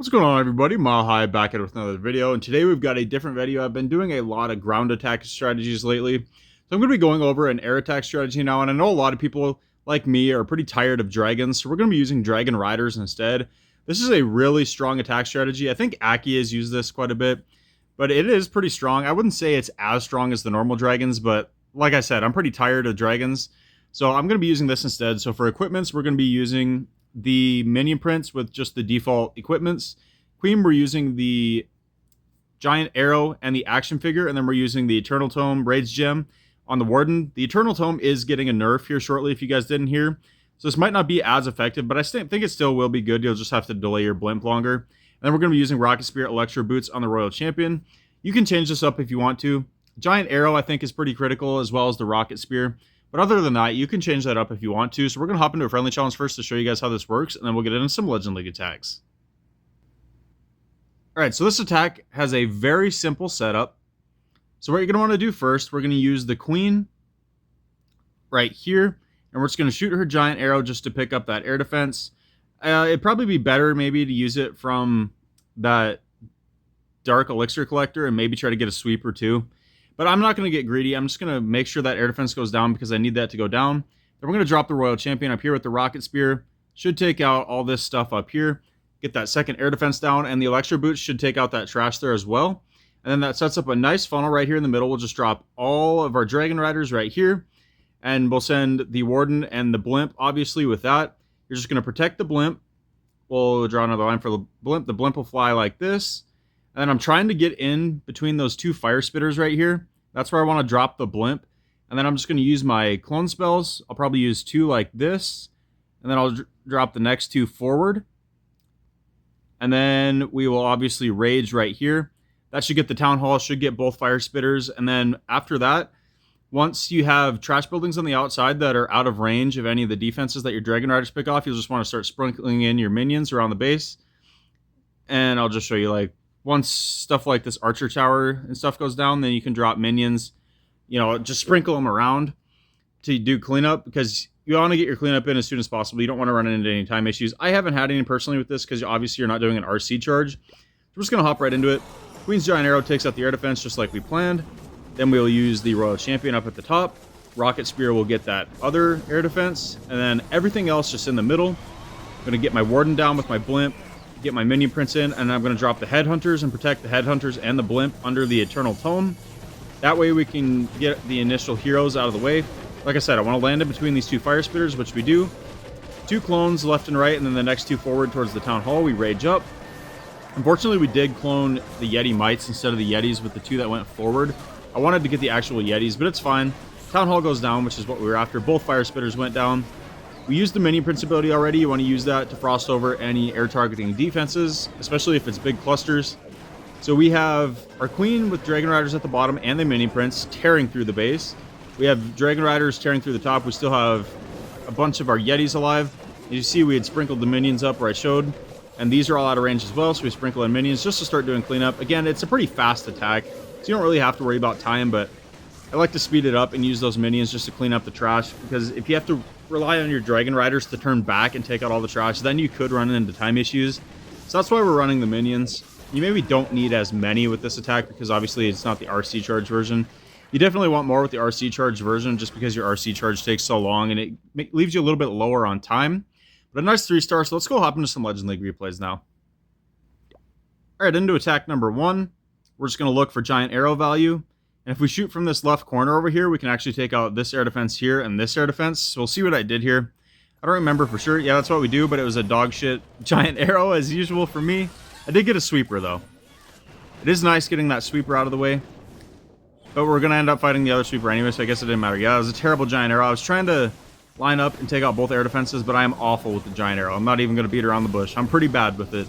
What's going on, everybody? Mile High back at it with another video, and today we've got a different video. I've been doing a lot of ground attack strategies lately, so I'm going to be going over an air attack strategy now, and I know a lot of people like me are pretty tired of dragons, so we're going to be using dragon riders instead. This is a really strong attack strategy. I think Aki has used this quite a bit, but it is pretty strong. I wouldn't say it's as strong as the normal dragons, but like I said, I'm pretty tired of dragons, so I'm going to be using this instead. So for equipments, we're going to be using the minion prints with just the default equipments. Queen, we're using the giant arrow and the action figure, and then we're using the Eternal Tome Raids gem on the Warden. The Eternal Tome is getting a nerf here shortly, if you guys didn't hear, so this might not be as effective, but I think it still will be good. You'll just have to delay your blimp longer. And then we're going to be using Rocket Spear Electro Boots on the Royal Champion. You can change this up if you want to. Giant arrow, I think, is pretty critical, as well as the Rocket Spear. But other than that, you can change that up if you want to. So we're going to hop into a friendly challenge first to show you guys how this works, and then we'll get into some Legend League attacks. Alright, so this attack has a very simple setup. So what you're going to want to do first, we're going to use the Queen right here, and we're just going to shoot her giant arrow just to pick up that air defense. It'd probably be better maybe to use it from that Dark Elixir Collector and maybe try to get a sweeper too. But I'm not going to get greedy. I'm just going to make sure that air defense goes down because I need that to go down. Then we're going to drop the Royal Champion up here with the Rocket Spear. Should take out all this stuff up here. Get that second air defense down, and the Electro Boots should take out that trash there as well. And then that sets up a nice funnel right here in the middle. We'll just drop all of our Dragon Riders right here. And we'll send the Warden and the Blimp, obviously, with that. You're just going to protect the Blimp. We'll draw another line for the Blimp. The Blimp will fly like this. And then I'm trying to get in between those two Fire Spitters right here. That's where I want to drop the Blimp. And then I'm just going to use my clone spells. I'll probably use two like this. And then I'll drop the next two forward. And then we will obviously rage right here. That should get the TownHall, should get both Fire Spitters. And then after that, once you have trash buildings on the outside that are out of range of any of the defenses that your Dragon Riders pick off, you'll just want to start sprinkling in your minions around the base. And I'll just show you, like, once stuff like this Archer Tower and stuff goes down, then you can drop minions. You know, just sprinkle them around to do cleanup, because you want to get your cleanup in as soon as possible. You don't want to run into any time issues. I haven't had any personally with this because obviously you're not doing an RC charge. So we're just going to hop right into it. Queen's Giant Arrow takes out the air defense just like we planned. Then we'll use the Royal Champion up at the top. Rocket Spear will get that other air defense. And then everything else just in the middle. I'm going to get my Warden down with my Blimp. Get my Minion Prince in. And I'm going to drop the Headhunters and protect the Headhunters and the Blimp under the Eternal Tome. That way we can get the initial heroes out of the way. Like I said, I want to land in between these two Fire Spitters, which we do. Two clones left and right, and then the next two forward towards the TownHall. We rage up. Unfortunately, we did clone the Yeti Mites instead of the Yetis with the two that went forward. I wanted to get the actual Yetis, but it's fine. TownHall goes down, which is what we were after. Both Fire Spitters went down. We used the Minion Prince ability already. You want to use that to frost over any air targeting defenses, especially if it's big clusters. So we have our Queen with Dragon Riders at the bottom and the Minion Prince tearing through the base. We have Dragon Riders tearing through the top. We still have a bunch of our Yetis alive. As you see, we had sprinkled the minions up where I showed. And these are all out of range as well, so we sprinkle in minions just to start doing cleanup. Again, it's a pretty fast attack, so you don't really have to worry about time, but I like to speed it up and use those minions just to clean up the trash, because if you have to rely on your Dragon Riders to turn back and take out all the trash, then you could run into time issues. So that's why we're running the minions. You maybe don't need as many with this attack, because obviously it's not the RC charge version. You definitely want more with the RC charge version, just because your RC charge takes so long and it leaves you a little bit lower on time. But a nice 3-star, so let's go hop into some Legend League replays now. Alright, into attack number 1. We're just going to look for giant arrow value. And if we shoot from this left corner over here, we can actually take out this air defense here and this air defense. So we'll see what I did here. I don't remember for sure. Yeah, that's what we do, but it was a dog shit giant arrow as usual for me. I did get a sweeper though. It is nice getting that sweeper out of the way. But we're going to end up fighting the other sweeper anyway, so I guess it didn't matter. Yeah, it was a terrible giant arrow. I was trying to line up and take out both air defenses, but I am awful with the giant arrow. I'm not even going to beat around the bush. I'm pretty bad with it.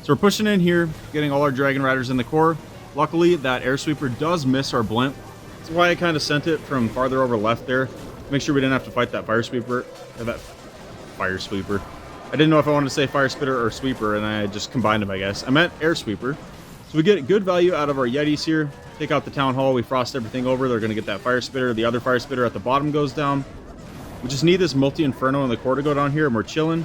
So we're pushing in here, getting all our Dragon Riders in the core. Luckily, that air sweeper does miss our Blimp. That's why I kind of sent it from farther over left there. Make sure we didn't have to fight that Fire Sweeper. Or that Fire Sweeper. I didn't know if I wanted to say Fire Spitter or Sweeper, and I just combined them, I guess. I meant Air Sweeper. So we get good value out of our Yetis here. Take out the TownHall. We frost everything over. They're going to get that Fire Spitter. The other Fire Spitter at the bottom goes down. We just need this Multi-Inferno in the core to go down here, and we're chilling.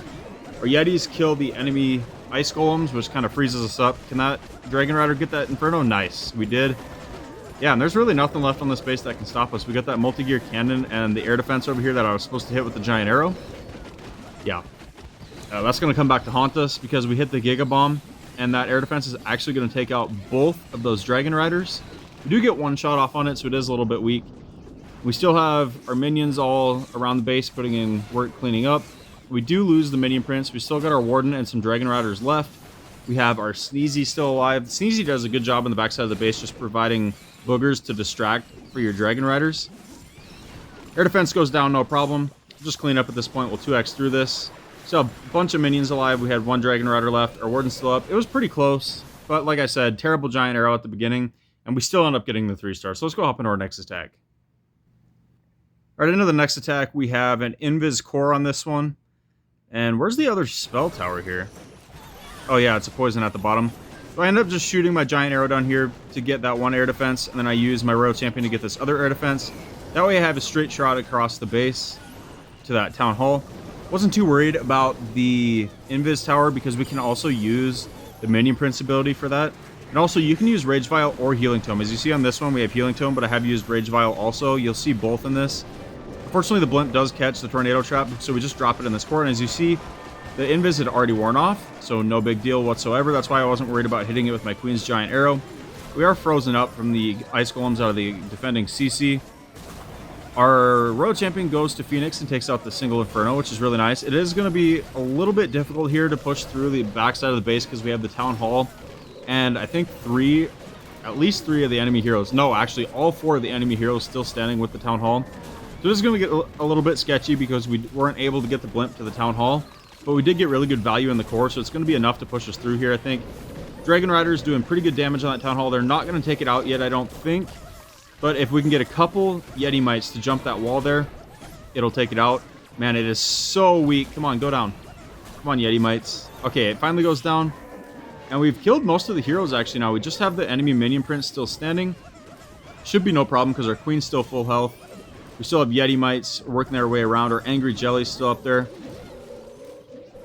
Our Yetis kill the enemy ice golems, which kind of freezes us up. Can that Dragon Rider get that Inferno? Nice. We did. Yeah, and there's really nothing left on this base that can stop us. We got that multi-gear cannon and the air defense over here that I was supposed to hit with the giant arrow. Yeah. That's going to come back to haunt us because we hit the Giga Bomb, and that air defense is actually going to take out both of those Dragon Riders. We do get one shot off on it, so it is a little bit weak. We still have our minions all around the base putting in work cleaning up. We do lose the minion prince. We still got our Warden and some Dragon Riders left. We have our Sneezy still alive. Sneezy does a good job on the backside of the base, just providing boogers to distract for your Dragon Riders. Air defense goes down, no problem. Just clean up at this point. We'll 2x through this. So a bunch of minions alive. We had one Dragon Rider left. Our Warden's still up. It was pretty close, but like I said, terrible giant arrow at the beginning, and we still end up getting the 3-star. So let's go hop into our next attack. All right, into the next attack, we have an Invis Core on this one. And where's the other spell tower here? Oh yeah, it's a poison at the bottom. So I end up just shooting my giant arrow down here to get that one air defense, and then I use my Royal Champion to get this other air defense. That way I have a straight shot across the base to that Town Hall. Wasn't too worried about the Invis Tower because we can also use the Minion Prince ability for that. And also you can use Rage Vial or Healing Tome. As you see on this one, we have Healing Tome, but I have used Rage Vial also. You'll see both in this. Unfortunately, the blimp does catch the Tornado Trap, so we just drop it in this core. And as you see, the Invis had already worn off, so no big deal whatsoever. That's why I wasn't worried about hitting it with my Queen's Giant Arrow. We are frozen up from the Ice Golems out of the defending CC. Our Royal Champion goes to Phoenix and takes out the single Inferno, which is really nice. It is going to be a little bit difficult here to push through the backside of the base because we have the Town Hall. And I think at least three of the enemy heroes. No, actually, all 4 of the enemy heroes still standing with the Town Hall. So this is going to get a little bit sketchy because we weren't able to get the blimp to the Town Hall. But we did get really good value in the core, so it's going to be enough to push us through here, I think. Dragon Rider's doing pretty good damage on that Town Hall. They're not going to take it out yet, I don't think. But if we can get a couple Yeti Mites to jump that wall there, it'll take it out. Man, it is so weak. Come on, go down. Come on, Yeti Mites. Okay, it finally goes down. And we've killed most of the heroes, actually, now. We just have the enemy Minion Prince still standing. Should be no problem because our Queen's still full health. We still have Yeti Mites working their way around. Our Angry Jelly's still up there.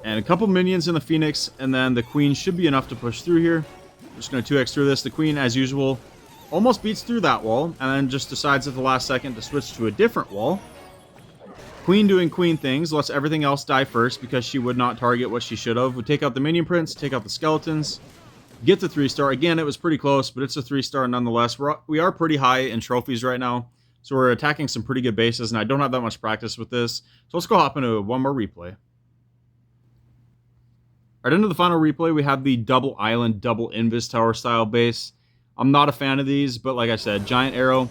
And a couple minions in the Phoenix, and then the Queen should be enough to push through here. I'm just going to 2x through this. The Queen, as usual, almost beats through that wall, and then just decides at the last second to switch to a different wall. Queen doing Queen things, lets everything else die first because she would not target what she should have. We take out the Minion Prince, take out the Skeletons, get the 3-star. Again, it was pretty close, but it's a 3-star nonetheless. We are pretty high in trophies right now, so we're attacking some pretty good bases, and I don't have that much practice with this. So let's go hop into one more replay. Right into the final replay, we have the double island, double Invis Tower style base. I'm not a fan of these, but like I said, Giant Arrow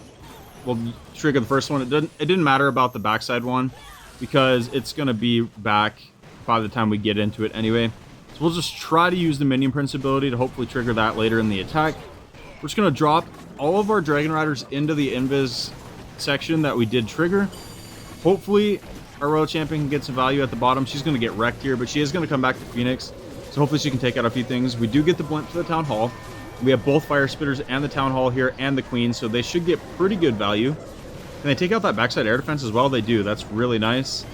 will trigger the first one. It didn't matter about the backside one because it's going to be back by the time we get into it anyway. So we'll just try to use the Minion Prince ability to hopefully trigger that later in the attack. We're just going to drop all of our Dragon Riders into the Invis section that we did trigger. Hopefully our Royal Champion can get some value at the bottom. She's going to get wrecked here, but she is going to come back to Phoenix. So hopefully she can take out a few things. We do get the blimp to the Town Hall. We have both Fire Spitters and the Town Hall here and the Queen, so they should get pretty good value. Can they take out that backside air defense as well? They do. That's really nice.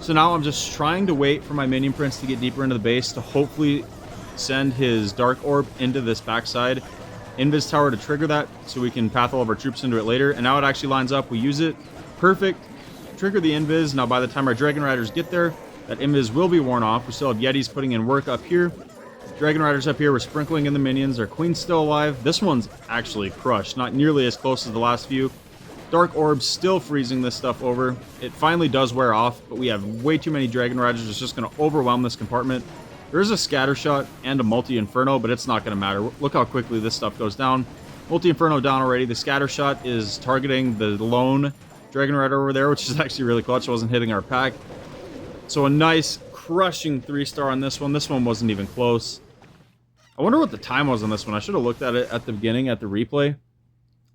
So now I'm just trying to wait for my Minion Prince to get deeper into the base to hopefully send his Dark Orb into this backside Invis Tower to trigger that so we can path all of our troops into it later. And now it actually lines up. We use it. Perfect. Trigger the Invis. Now by the time our Dragon Riders get there, that Invis will be worn off. We still have Yetis putting in work up here. Dragon Riders up here. We're sprinkling in the minions. Our Queen's still alive. This one's actually crushed. Not nearly as close as the last few. Dark Orb's still freezing this stuff over. It finally does wear off, but we have way too many Dragon Riders. It's just going to overwhelm this compartment. There is a Scatter Shot and a Multi-Inferno, but it's not going to matter. Look how quickly this stuff goes down. Multi-Inferno down already. The Scatter Shot is targeting the lone Dragon Rider over there, which is actually really clutch. It wasn't hitting our pack. So a nice crushing 3-star on this one. This one wasn't even close. I wonder what the time was on this one. I should have looked at it at the beginning at the replay.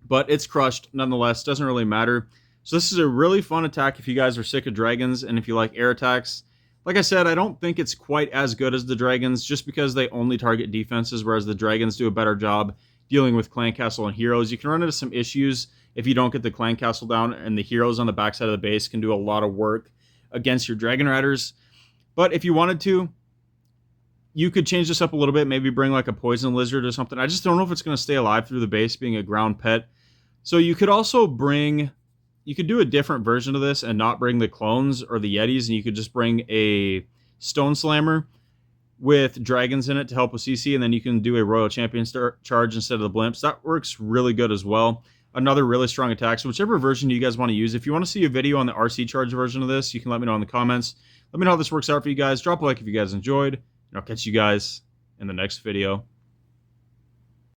But it's crushed nonetheless. Doesn't really matter. So this is a really fun attack if you guys are sick of dragons and if you like air attacks. Like I said, I don't think it's quite as good as the dragons just because they only target defenses, whereas the dragons do a better job dealing with clan castle and heroes. You can run into some issues if you don't get the clan castle down, and the heroes on the backside of the base can do a lot of work against your Dragon Riders. But if you wanted to, You could change this up a little bit, maybe bring like a poison lizard or something. I just don't know if it's going to stay alive through the base being a ground pet. So you could also bring, you could do a different version of this and not bring the clones or the yetis, and you could just bring a stone slammer with dragons in it to help with CC, and then you can do a royal champion charge instead of the blimps. That works really good as well. Another really strong attack. So whichever version you guys want to use. If you want to see a video on the RC charge version of this, you can let me know in the comments. Let me know how this works out for you guys. Drop a like if you guys enjoyed, and I'll catch you guys in the next video.